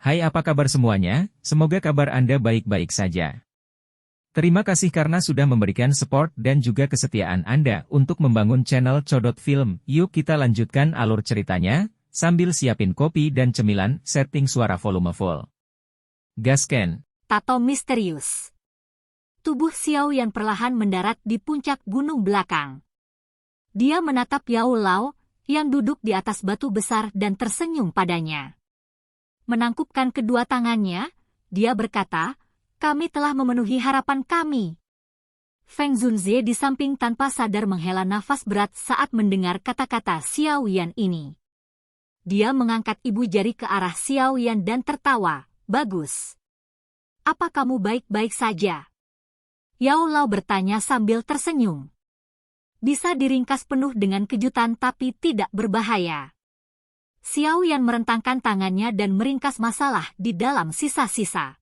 Hai, apa kabar semuanya? Semoga kabar Anda baik-baik saja. Terima kasih karena sudah memberikan support dan juga kesetiaan Anda untuk membangun channel Codot Film. Yuk kita lanjutkan alur ceritanya, sambil siapin kopi dan cemilan, setting suara volume full. Gasken. Tato misterius. Tubuh Xiao Yan perlahan mendarat di puncak gunung belakang. Dia menatap Yao Lao, yang duduk di atas batu besar dan tersenyum padanya. Menangkupkan kedua tangannya, dia berkata, "Kami telah memenuhi harapan kami." Feng Zunze di samping tanpa sadar menghela nafas berat saat mendengar kata-kata Xiao Yan ini. Dia mengangkat ibu jari ke arah Xiao Yan dan tertawa, "Bagus. Apa kamu baik-baik saja?" Yao Lao bertanya sambil tersenyum. Bisa diringkas penuh dengan kejutan tapi tidak berbahaya. Xiao Yan merentangkan tangannya dan meringkas masalah di dalam sisa-sisa.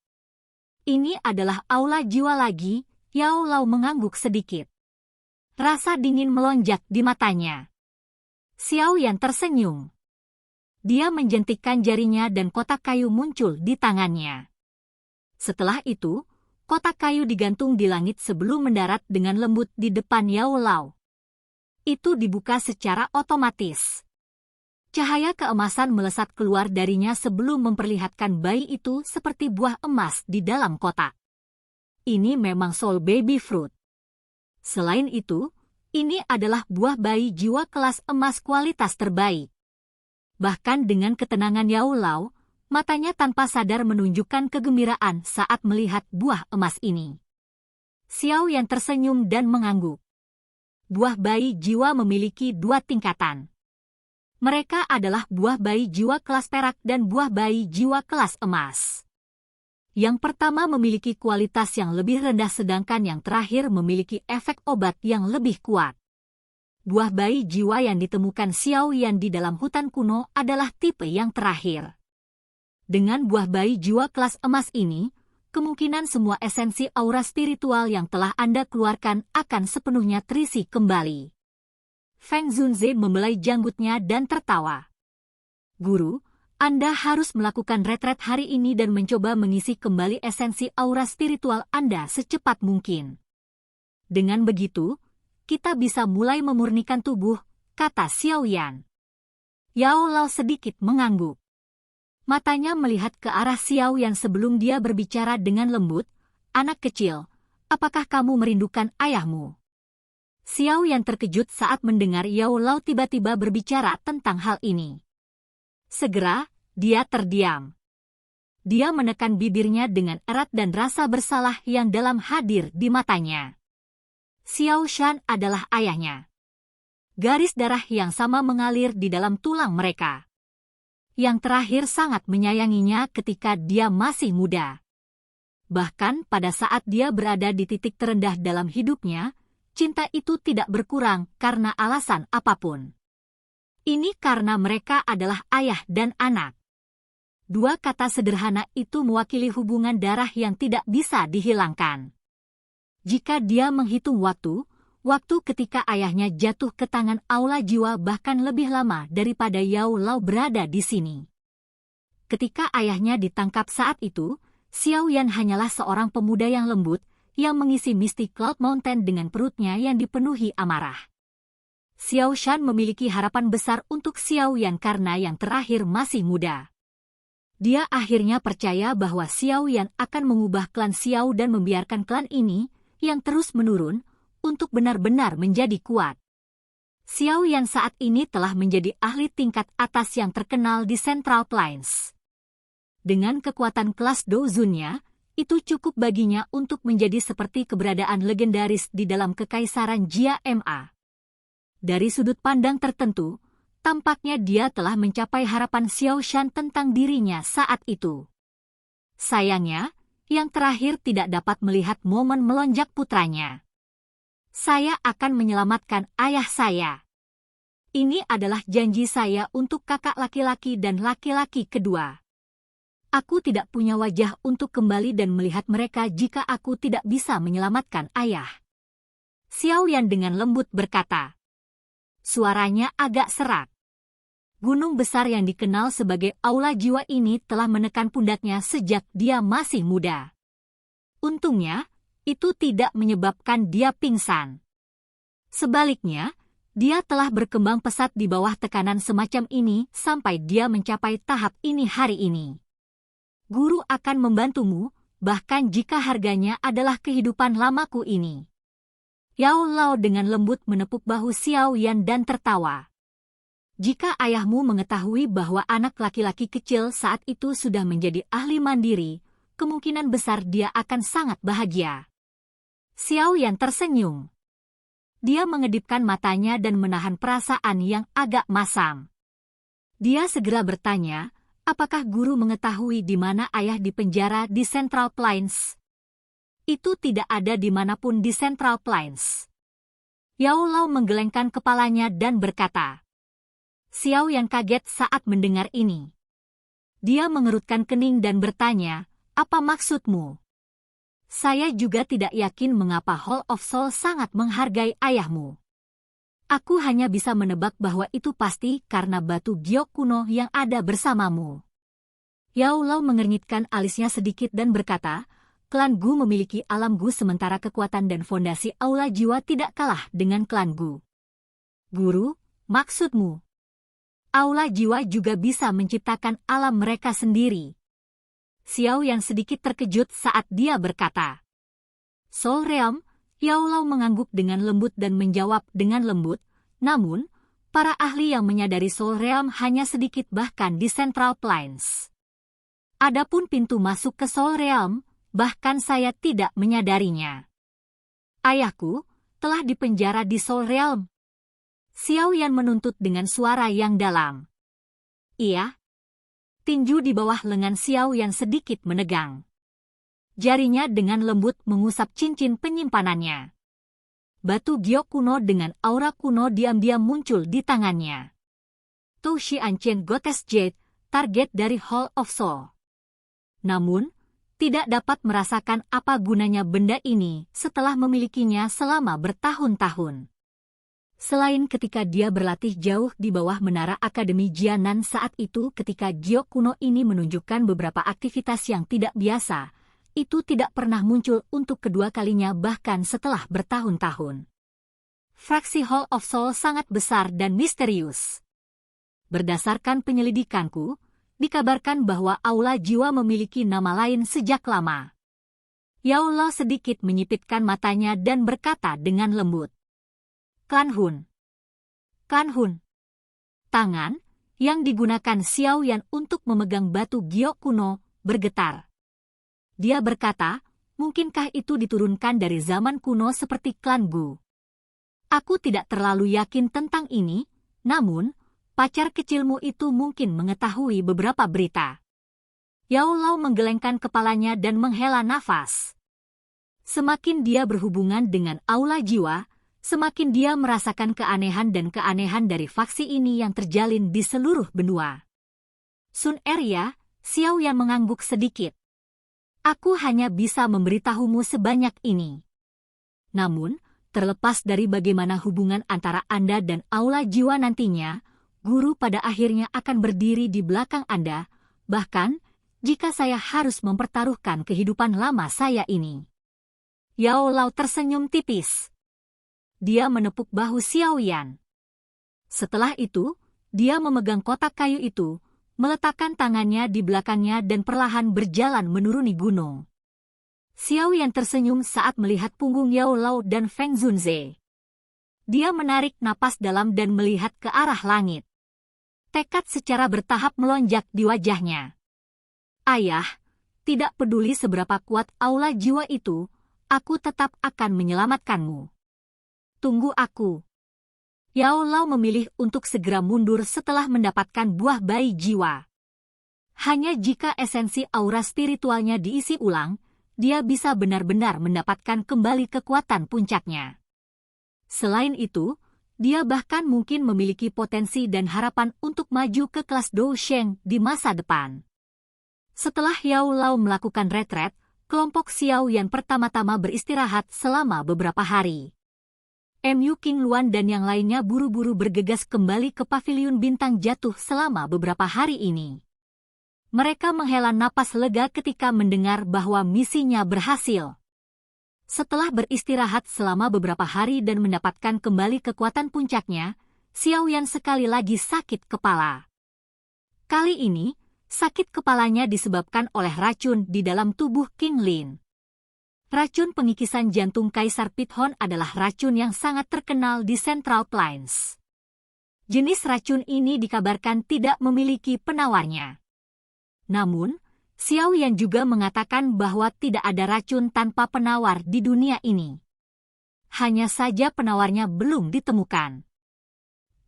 Ini adalah aula jiwa lagi, Yao Lao mengangguk sedikit. Rasa dingin melonjak di matanya. Xiao Yan tersenyum. Dia menjentikkan jarinya dan kotak kayu muncul di tangannya. Setelah itu, kotak kayu digantung di langit sebelum mendarat dengan lembut di depan Yao Lao. Itu dibuka secara otomatis. Cahaya keemasan melesat keluar darinya sebelum memperlihatkan bayi itu seperti buah emas di dalam kotak. Ini memang Soul Baby Fruit. Selain itu, ini adalah buah bayi jiwa kelas emas kualitas terbaik. Bahkan dengan ketenangan Yao Lao, matanya tanpa sadar menunjukkan kegembiraan saat melihat buah emas ini. Xiao Yan tersenyum dan mengangguk. Buah bayi jiwa memiliki dua tingkatan. Mereka adalah buah bayi jiwa kelas perak dan buah bayi jiwa kelas emas. Yang pertama memiliki kualitas yang lebih rendah sedangkan yang terakhir memiliki efek obat yang lebih kuat. Buah bayi jiwa yang ditemukan Xiao Yan di dalam hutan kuno adalah tipe yang terakhir. Dengan buah bayi jiwa kelas emas ini, kemungkinan semua esensi aura spiritual yang telah Anda keluarkan akan sepenuhnya terisi kembali. Feng Zunze membelai janggutnya dan tertawa. "Guru, Anda harus melakukan retret hari ini dan mencoba mengisi kembali esensi aura spiritual Anda secepat mungkin. Dengan begitu, kita bisa mulai memurnikan tubuh," kata Xiao Yan. Yao Lao sedikit mengangguk. Matanya melihat ke arah Xiao Yan sebelum dia berbicara dengan lembut, "Anak kecil, apakah kamu merindukan ayahmu?" Xiao Yan terkejut saat mendengar Yao Lao tiba-tiba berbicara tentang hal ini. Segera, dia terdiam. Dia menekan bibirnya dengan erat dan rasa bersalah yang dalam hadir di matanya. Xiao Shan adalah ayahnya. Garis darah yang sama mengalir di dalam tulang mereka. Yang terakhir sangat menyayanginya ketika dia masih muda. Bahkan pada saat dia berada di titik terendah dalam hidupnya, cinta itu tidak berkurang karena alasan apapun. Ini karena mereka adalah ayah dan anak. Dua kata sederhana itu mewakili hubungan darah yang tidak bisa dihilangkan. Jika dia menghitung waktu ketika ayahnya jatuh ke tangan aula jiwa bahkan lebih lama daripada Yao Lao berada di sini. Ketika ayahnya ditangkap saat itu, Xiao Yan hanyalah seorang pemuda yang lembut, yang mengisi Misty Cloud Mountain dengan perutnya yang dipenuhi amarah. Xiao Shan memiliki harapan besar untuk Xiao Yan karena yang terakhir masih muda. Dia akhirnya percaya bahwa Xiao Yan akan mengubah klan Xiao dan membiarkan klan ini, yang terus menurun, untuk benar-benar menjadi kuat. Xiao Yan saat ini telah menjadi ahli tingkat atas yang terkenal di Central Plains. Dengan kekuatan kelas Douzunnya, itu cukup baginya untuk menjadi seperti keberadaan legendaris di dalam kekaisaran Jia Ma. Dari sudut pandang tertentu, tampaknya dia telah mencapai harapan Xiao Shan tentang dirinya saat itu. Sayangnya, yang terakhir tidak dapat melihat momen melonjak putranya. "Saya akan menyelamatkan ayah saya. Ini adalah janji saya untuk kakak laki-laki dan laki-laki kedua. Aku tidak punya wajah untuk kembali dan melihat mereka jika aku tidak bisa menyelamatkan ayah." Xiao Yan dengan lembut berkata. Suaranya agak serak. Gunung besar yang dikenal sebagai aula jiwa ini telah menekan pundaknya sejak dia masih muda. Untungnya, itu tidak menyebabkan dia pingsan. Sebaliknya, dia telah berkembang pesat di bawah tekanan semacam ini sampai dia mencapai tahap ini hari ini. Guru akan membantumu, bahkan jika harganya adalah kehidupan lamaku ini. Yao Lao dengan lembut menepuk bahu Xiao Yan dan tertawa. Jika ayahmu mengetahui bahwa anak laki-laki kecil saat itu sudah menjadi ahli mandiri, kemungkinan besar dia akan sangat bahagia. Xiao Yan tersenyum. Dia mengedipkan matanya dan menahan perasaan yang agak masam. Dia segera bertanya, apakah guru mengetahui di mana ayah dipenjara di Central Plains? Itu tidak ada dimanapun di Central Plains. Yao Lao menggelengkan kepalanya dan berkata. Xiao Yan kaget saat mendengar ini. Dia mengerutkan kening dan bertanya, apa maksudmu? Saya juga tidak yakin mengapa Hall of Soul sangat menghargai ayahmu. Aku hanya bisa menebak bahwa itu pasti karena batu giok kuno yang ada bersamamu. Yao Lao mengernyitkan alisnya sedikit dan berkata, klan Gu memiliki alam Gu sementara kekuatan dan fondasi aula jiwa tidak kalah dengan klan Gu. Guru, maksudmu? Aula jiwa juga bisa menciptakan alam mereka sendiri. Xiao yang sedikit terkejut saat dia berkata. Soul Realm, Yao Lao mengangguk dengan lembut dan menjawab dengan lembut, namun, para ahli yang menyadari Soul Realm hanya sedikit bahkan di Central Plains. Adapun pintu masuk ke Soul Realm, bahkan saya tidak menyadarinya. Ayahku telah dipenjara di Soul Realm. Xiao Yan menuntut dengan suara yang dalam. Iya. Tinju di bawah lengan Xiao Yan sedikit menegang. Jarinya dengan lembut mengusap cincin penyimpanannya. Batu giok kuno dengan aura kuno diam-diam muncul di tangannya. Tou Shi Ancient Goddess Jade, target dari Hall of Soul. Namun, tidak dapat merasakan apa gunanya benda ini setelah memilikinya selama bertahun-tahun. Selain ketika dia berlatih jauh di bawah menara Akademi Jianan saat itu ketika giok kuno ini menunjukkan beberapa aktivitas yang tidak biasa, itu tidak pernah muncul untuk kedua kalinya bahkan setelah bertahun-tahun. Fraksi Hall of Soul sangat besar dan misterius. Berdasarkan penyelidikanku, dikabarkan bahwa aula jiwa memiliki nama lain sejak lama. Yao Lao sedikit menyipitkan matanya dan berkata dengan lembut. Klan Hun. Klan Hun. Tangan, yang digunakan Xiao Yan untuk memegang batu giok kuno, bergetar. Dia berkata, mungkinkah itu diturunkan dari zaman kuno seperti klan Gu? Aku tidak terlalu yakin tentang ini, namun, pacar kecilmu itu mungkin mengetahui beberapa berita. Yao Lao menggelengkan kepalanya dan menghela nafas. Semakin dia berhubungan dengan aula jiwa, semakin dia merasakan keanehan dari faksi ini yang terjalin di seluruh benua. Sun Eria, Xiao Yan mengangguk sedikit. Aku hanya bisa memberitahumu sebanyak ini. Namun, terlepas dari bagaimana hubungan antara Anda dan aula jiwa nantinya, guru pada akhirnya akan berdiri di belakang Anda, bahkan jika saya harus mempertaruhkan kehidupan lama saya ini. Yao Lao tersenyum tipis. Dia menepuk bahu Xiao Yan. Setelah itu, dia memegang kotak kayu itu, meletakkan tangannya di belakangnya dan perlahan berjalan menuruni gunung. Xiao Yan tersenyum saat melihat punggung Yao Lao dan Feng Zunze. Dia menarik napas dalam dan melihat ke arah langit. Tekad secara bertahap melonjak di wajahnya. Ayah, tidak peduli seberapa kuat aula jiwa itu, aku tetap akan menyelamatkanmu. Tunggu aku. Yao Lao memilih untuk segera mundur setelah mendapatkan buah bayi jiwa. Hanya jika esensi aura spiritualnya diisi ulang, dia bisa benar-benar mendapatkan kembali kekuatan puncaknya. Selain itu, dia bahkan mungkin memiliki potensi dan harapan untuk maju ke kelas Dou Sheng di masa depan. Setelah Yao Lao melakukan retret, kelompok Xiao Yan pertama-tama beristirahat selama beberapa hari. Mu King Luan dan yang lainnya buru-buru bergegas kembali ke paviliun bintang jatuh selama beberapa hari ini. Mereka menghela napas lega ketika mendengar bahwa misinya berhasil. Setelah beristirahat selama beberapa hari dan mendapatkan kembali kekuatan puncaknya, Xiaoyan sekali lagi sakit kepala. Kali ini, sakit kepalanya disebabkan oleh racun di dalam tubuh King Lin. Racun pengikisan jantung Kaisar Pithon adalah racun yang sangat terkenal di Central Plains. Jenis racun ini dikabarkan tidak memiliki penawarnya. Namun, Xiaoyan juga mengatakan bahwa tidak ada racun tanpa penawar di dunia ini. Hanya saja penawarnya belum ditemukan.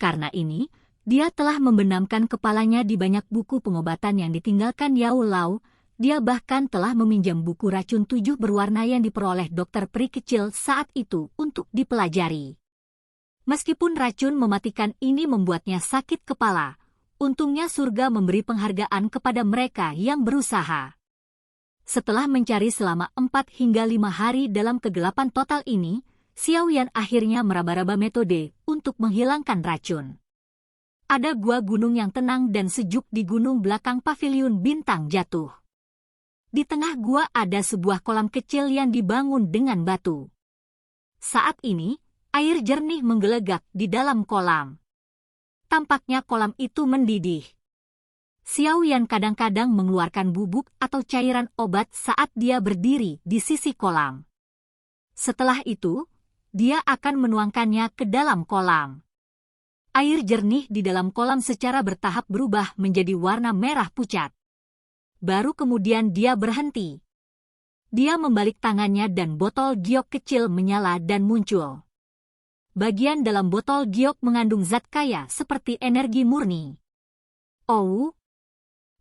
Karena ini, dia telah membenamkan kepalanya di banyak buku pengobatan yang ditinggalkan Yao Lao. Dia bahkan telah meminjam buku racun 7 berwarna yang diperoleh dokter peri kecil saat itu untuk dipelajari. Meskipun racun mematikan ini membuatnya sakit kepala, untungnya surga memberi penghargaan kepada mereka yang berusaha. Setelah mencari selama 4 hingga 5 hari dalam kegelapan total ini, Xiaoyan akhirnya meraba-raba metode untuk menghilangkan racun. Ada gua gunung yang tenang dan sejuk di gunung belakang paviliun bintang jatuh. Di tengah gua ada sebuah kolam kecil yang dibangun dengan batu. Saat ini, air jernih menggelegak di dalam kolam. Tampaknya kolam itu mendidih. Xiaoyan kadang-kadang mengeluarkan bubuk atau cairan obat saat dia berdiri di sisi kolam. Setelah itu, dia akan menuangkannya ke dalam kolam. Air jernih di dalam kolam secara bertahap berubah menjadi warna merah pucat. Baru kemudian dia berhenti. Dia membalik tangannya dan botol giok kecil menyala dan muncul. Bagian dalam botol giok mengandung zat kaya seperti energi murni. Oh!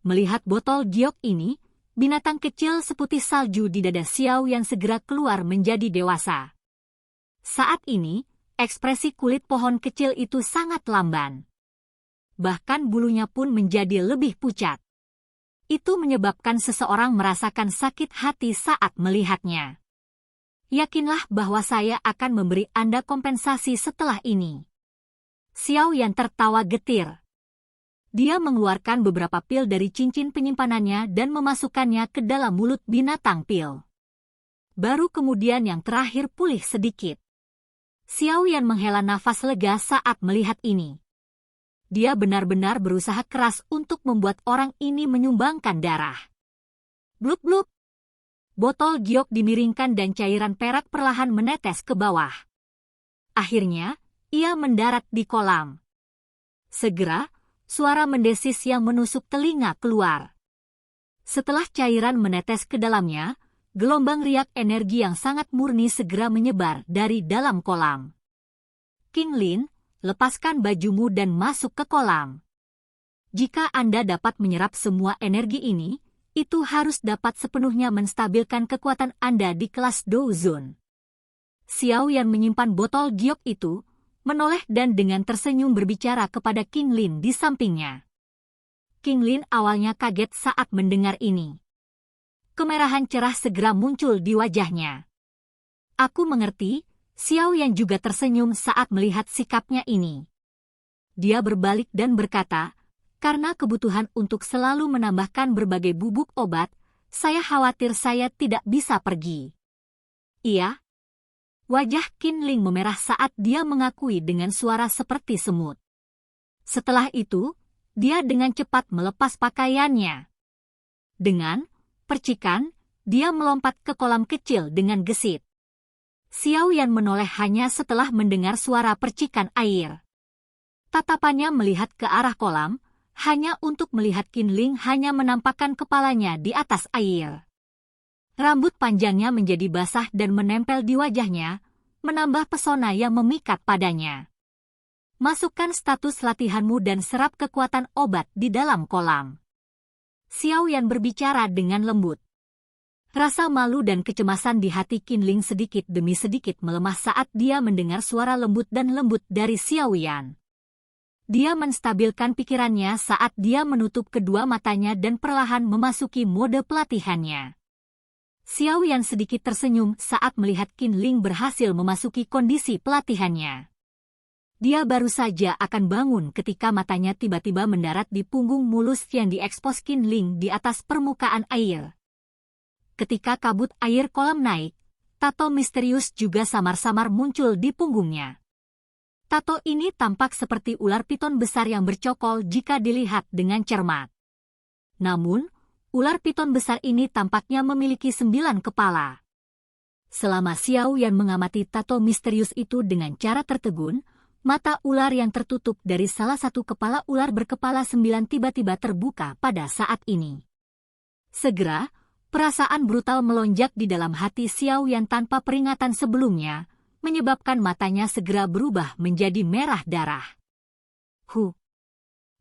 Melihat botol giok ini, binatang kecil seputih salju di dada Xiaoyan segera keluar menjadi dewasa. Saat ini, ekspresi kulit pohon kecil itu sangat lamban. Bahkan bulunya pun menjadi lebih pucat. Itu menyebabkan seseorang merasakan sakit hati saat melihatnya. Yakinlah bahwa saya akan memberi Anda kompensasi setelah ini. Xiaoyan tertawa getir. Dia mengeluarkan beberapa pil dari cincin penyimpanannya dan memasukkannya ke dalam mulut binatang pil. Baru kemudian yang terakhir pulih sedikit. Xiaoyan menghela nafas lega saat melihat ini. Dia benar-benar berusaha keras untuk membuat orang ini menyumbangkan darah. Blub-blub. Botol giok dimiringkan dan cairan perak perlahan menetes ke bawah. Akhirnya, ia mendarat di kolam. Segera, suara mendesis yang menusuk telinga keluar. Setelah cairan menetes ke dalamnya, gelombang riak energi yang sangat murni segera menyebar dari dalam kolam. King Lin, lepaskan bajumu dan masuk ke kolam. Jika Anda dapat menyerap semua energi ini, itu harus dapat sepenuhnya menstabilkan kekuatan Anda di kelas Douzun. Xiaoyan menyimpan botol giok itu, menoleh dan dengan tersenyum berbicara kepada King Lin di sampingnya. King Lin awalnya kaget saat mendengar ini. Kemerahan cerah segera muncul di wajahnya. Aku mengerti. Xiaoyan juga tersenyum saat melihat sikapnya ini. Dia berbalik dan berkata, karena kebutuhan untuk selalu menambahkan berbagai bubuk obat, saya khawatir saya tidak bisa pergi. Iya. Wajah King Lin memerah saat dia mengakui dengan suara seperti semut. Setelah itu, dia dengan cepat melepas pakaiannya. Dengan percikan, dia melompat ke kolam kecil dengan gesit. Xiaoyan menoleh hanya setelah mendengar suara percikan air. Tatapannya melihat ke arah kolam, hanya untuk melihat King Lin hanya menampakkan kepalanya di atas air. Rambut panjangnya menjadi basah dan menempel di wajahnya, menambah pesona yang memikat padanya. Masukkan status latihanmu dan serap kekuatan obat di dalam kolam. Xiaoyan berbicara dengan lembut. Rasa malu dan kecemasan di hati King Lin sedikit demi sedikit melemah saat dia mendengar suara lembut dan lembut dari Xiaoyan. Dia menstabilkan pikirannya saat dia menutup kedua matanya dan perlahan memasuki mode pelatihannya. Xiao Yan sedikit tersenyum saat melihat Qin Ling berhasil memasuki kondisi pelatihannya. Dia baru saja akan bangun ketika matanya tiba-tiba mendarat di punggung mulus yang diekspos Qin Ling di atas permukaan air. Ketika kabut air kolam naik, tato misterius juga samar-samar muncul di punggungnya. Tato ini tampak seperti ular piton besar yang bercokol jika dilihat dengan cermat. Namun, ular piton besar ini tampaknya memiliki 9 kepala. Selama Xiao Yan mengamati tato misterius itu dengan cara tertegun, mata ular yang tertutup dari salah satu kepala ular berkepala 9 tiba-tiba terbuka pada saat ini. Segera, perasaan brutal melonjak di dalam hati Xiao Yan tanpa peringatan sebelumnya, menyebabkan matanya segera berubah menjadi merah darah.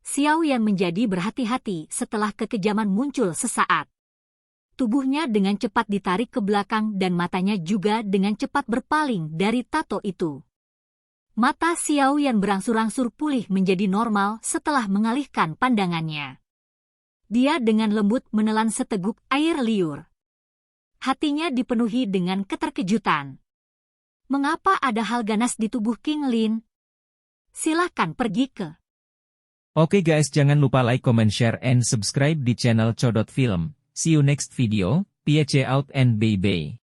Xiao Yan menjadi berhati-hati setelah kekejaman muncul sesaat. Tubuhnya dengan cepat ditarik ke belakang dan matanya juga dengan cepat berpaling dari tato itu. Mata Xiao Yan berangsur-angsur pulih menjadi normal setelah mengalihkan pandangannya. Dia dengan lembut menelan seteguk air liur. Hatinya dipenuhi dengan keterkejutan. Mengapa ada hal ganas di tubuh Qin Ling? Silakan pergi ke. Oke guys, jangan lupa like, comment, share, and subscribe di channel Codot Film. See you next video, peace out and bye-bye.